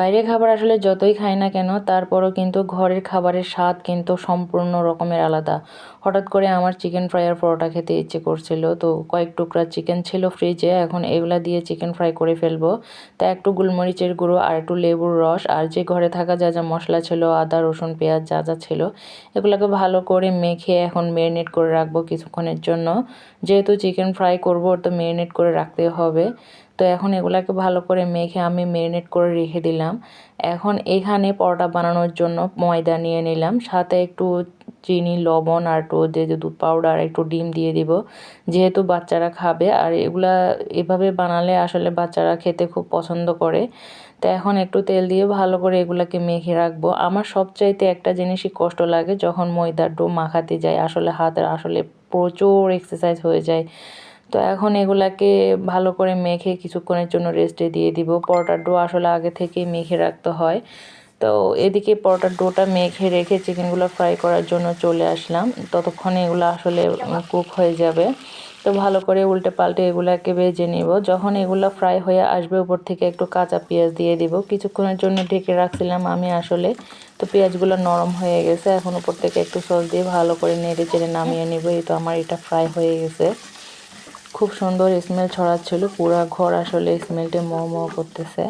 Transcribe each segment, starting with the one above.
বাইরের খাবার আসলে যতই খাই না কেন তারপরও কিন্তু ঘরের খাবারের স্বাদ কিন্তু সম্পূর্ণ রকমের আলাদা। হঠাৎ করে আমার চিকেন ফ্রাই আর পরোটা খেতে ইচ্ছে করছিল, তো কয়েক টুকরা চিকেন ছিল ফ্রিজে, এখন এগুলা দিয়ে চিকেন ফ্রাই করে ফেলবো। তা একটু গোলমরিচের গুঁড়ো আর একটু লেবুর রস আর যে ঘরে থাকা যা যা মশলা ছিল, আদা রসুন পেঁয়াজ যা যা ছিল, এগুলোকে ভালো করে মেখে এখন ম্যারিনেট করে রাখবো কিছুক্ষণের জন্য। যেহেতু চিকেন ফ্রাই করবো তো ম্যারিনেট করে রাখতে হবে। তো এখন এগুলাকে ভালো করে মেখে আমি ম্যারিনেট করে রেখে দিলাম। এখন এখানে পরোটা বানানোর জন্য ময়দা নিয়ে নিলাম, সাথে একটু চিনি লবণ আর একটু যে দুধ পাউডার একটু ডিম দিয়ে দিব, যেহেতু বাচ্চারা খাবে আর এগুলা এভাবে বানালে আসলে বাচ্চারা খেতে খুব পছন্দ করে। তো এখন একটু তেল দিয়ে ভালো করে এগুলাকে মেখে রাখবো। আমার সবচাইতে একটা জিনিসই কষ্ট লাগে যখন ময়দার ডো মাখাতে যায়, আসলে হাতের আসলে প্রচুর এক্সারসাইজ হয়ে যায়। তো এখন এগুলাকে ভালো করে মেখে কিছুক্ষণের জন্য রেস্টে দিয়ে দিব। পরোটার ডো আসলে আগে থেকেই মেখে রাখতে হয়। তো এদিকে পরোটার ডোটা মেখে রেখে চিকেনগুলো ফ্রাই করার জন্য চলে আসলাম, ততক্ষণে এগুলো আসলে কুক হয়ে যাবে। তো ভালো করে উল্টে পাল্টে এগুলাকে ভেজে নিব। যখন এগুলো ফ্রাই হয়ে আসবে উপর থেকে একটু কাঁচা পেঁয়াজ দিয়ে দিব। কিছুক্ষণের জন্য ঢেকে রাখছিলাম আমি আসলে, তো পেঁয়াজগুলো নরম হয়ে গেছে। এখন উপর থেকে একটু সস দিয়ে ভালো করে নেড়ে চেড়ে নামিয়ে নিব। এই তো আমার এটা ফ্রাই হয়ে গেছে। খুব সুন্দর স্মেল ছড়াচ্ছিল, পুরা ঘর আসলে স্মেলটা মো মো করতেছে।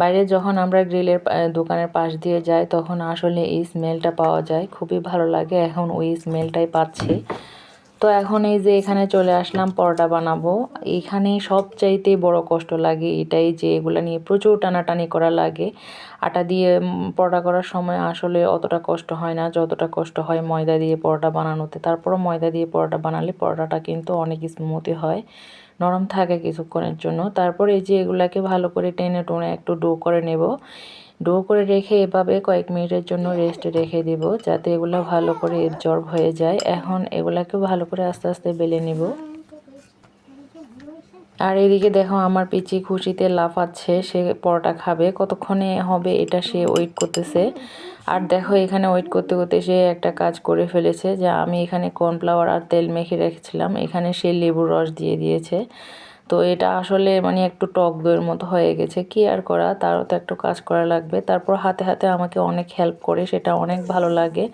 বাইরে যখন আমরা গ্রিলের দোকানের পাশ দিয়ে যাই তখন আসলে এই স্মেলটা পাওয়া যায়, খুবই ভালো লাগে। এখন ওই স্মেলটাই পাচ্ছি। তো এখন এই যে এখানে চলে আসলাম পরোটা বানাবো। এখানে সবচাইতে বড় কষ্ট লাগে এটাই যে এগুলা নিয়ে প্রচুর টানাটানি করা লাগে। আটা দিয়ে পরোটা করার সময় আসলে অতটা কষ্ট হয় না যতটা কষ্ট হয় ময়দা দিয়ে পরোটা বানানোতে। তারপরও ময়দা দিয়ে পরোটা বানালে পরোটাটা কিন্তু অনেক স্মুথই হয়, নরম থাকে কিছুক্ষণের জন্য। তারপর এই যে এগুলাকে ভালো করে টেনে টেনে একটু ডো করে নেব। ডো করে রেখে এভাবে কয়েক মিনিটের জন্য রেস্টে রেখে দিব যাতে এগুলো ভালো করে অ্যাবজর্ব হয়ে যায়। এখন এগুলাকে ভালো করে আস্তে আস্তে বেলে নিব। আর এদিকে দেখো আমার পিচি খুশিতে লাফাচ্ছে, সে পরোটা খাবে, কতক্ষণে হবে এটা সে ওয়েট করতেছে। আর দেখো এখানে ওয়েট করতে করতে সে একটা কাজ করে ফেলেছে, যে আমি এখানে কর্নফ্লাওয়ার আর তেল মেখে রেখেছিলাম, এখানে সে লেবুর রস দিয়ে দিয়েছে। তো এটা আসলে মানে একটু টক দইয়ের মতো হয়ে গেছে, কি আর করা, তারও তো একটু কাজ করা লাগবে। তারপর হাতে হাতে আমাকে অনেক হেল্প করে, সেটা অনেক ভালো লাগে।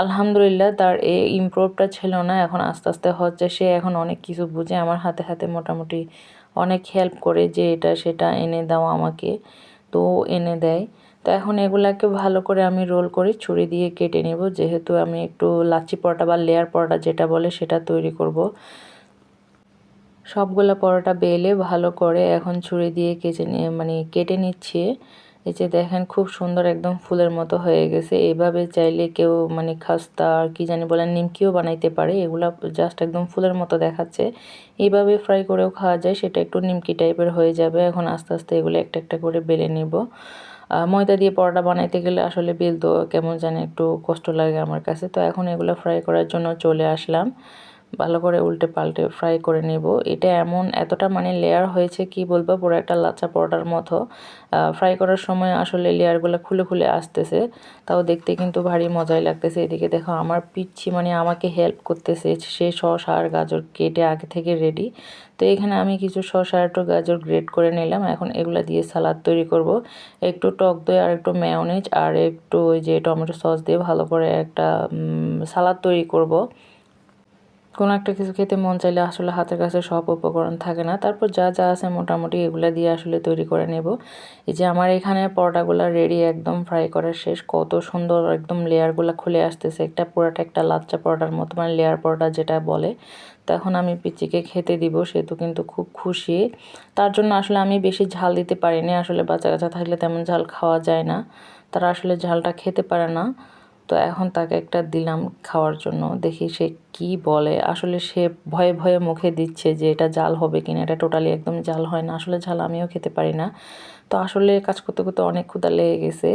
আলহামদুলিল্লাহ, তার এই ইমপ্রুভটা ছিল না, এখন আস্তে আস্তে হচ্ছে। সে এখন অনেক কিছু বুঝে, আমার হাতে হাতে মোটামুটি অনেক হেল্প করে, যে এটা সেটা এনে দাও আমাকে, তো এনে দেয়। তো এখন এগুলাকে ভালো করে আমি রোল করে ছুরি দিয়ে কেটে নেব, যেহেতু আমি একটু লাচ্ছি পরোটা বা লেয়ার পরোটা যেটা বলে সেটা তৈরি করব। সবগুলা পরোটা বেলে ভালো করে এখন ছুরি দিয়ে কেটে নিচ্ছি। এই যে দেখেন খুব সুন্দর একদম ফুলের মতো হয়ে গেছে। এইভাবে চাইলে কেউ খাস্তা আর কি জানি বলেন নিমকিও বানাইতে পারে, এগুলা জাস্ট একদম ফুলের মতো দেখাচ্ছে। এইভাবে ফ্রাই করেও খাওয়া যায়, সেটা একটু নিমকি টাইপের হয়ে যাবে। এখন আস্তে আস্তে এগুলো একটা একটা করে বেলে নেব। ময়দা দিয়ে পরোটা বানাইতে গেলে আসলে বেলতো কেমন জানি একটু কষ্ট লাগে আমার কাছে। তো এখন এগুলো ফ্রাই করার জন্য চলে আসলাম, ভালো করে উল্টে পাল্টে ফ্রাই করে নেব। এটা এতটা লেয়ার হয়েছে কি বলবো, পুরো একটা লাচ্ছা পরোটার মতো। ফ্রাই করার সময় আসলে লেয়ারগুলো খুলে খুলে আসতেছে, তাও দেখতে কিন্তু ভারী মজাই লাগতেছে। এদিকে দেখো আমার পিচ্ছি আমাকে হেল্প করতেছে, সে শসা আর গাজর কেটে আগে থেকে রেডি। তো এখানে আমি কিছু শসা আর একটু গাজর গ্রেট করে নিলাম। এখন এগুলা দিয়ে সালাদ তৈরি করব। একটু টক দই আর একটু মেয়োনিজ আর একটু ওই যে টমেটো সস দিয়ে ভালো করে একটা সালাদ তৈরি করব। কোনো একটা কিছু খেতে মন চাইলে আসলে হাতের কাছে সব উপকরণ থাকে না, তারপর যা যা আছে মোটামুটি এগুলা দিয়ে আসলে তৈরি করে নেব। এই যে আমার এখানে পরোটাগুলো রেডি, একদম ফ্রাই করা শেষ। কত সুন্দর একদম লেয়ারগুলো খুলে আসতেছে, পুরোটা একটা লাচ্চা পরোটার মতো, লেয়ার পরোটা যেটা বলে। তো এখন আমি পিচিকে খেতে দিব, সে তো কিন্তু খুব খুশি। তার জন্য আসলে আমি বেশি ঝাল দিতে পারিনি, আসলে বাচ্চা কাচ্চা থাকলে তেমন ঝাল খাওয়া যায় না, তারা আসলে ঝালটা খেতে পারে না। তো এখন তাকে একটা দিলাম খাওয়ার জন্য, দেখি সে কি বলে। আসলে সে ভয়ে ভয়ে মুখে দিচ্ছে যে এটা জাল হবে কিনা, এটা টোটালি একদম জাল হয় না, আসলে ঝাল আমিও খেতে পারি না। তো আসলে কাজ করতে করতে অনেক ক্ষুধা লেগে গেছে,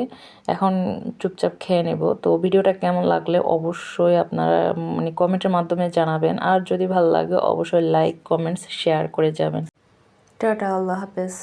এখন চুপচাপ খেয়ে নেব। তো ভিডিওটা কেমন লাগলে অবশ্যই আপনারা কমেন্টের মাধ্যমে জানাবেন, আর যদি ভালো লাগে অবশ্যই লাইক কমেন্টস শেয়ার করে যাবেন। টাটা, আল্লাহ হাফেজ।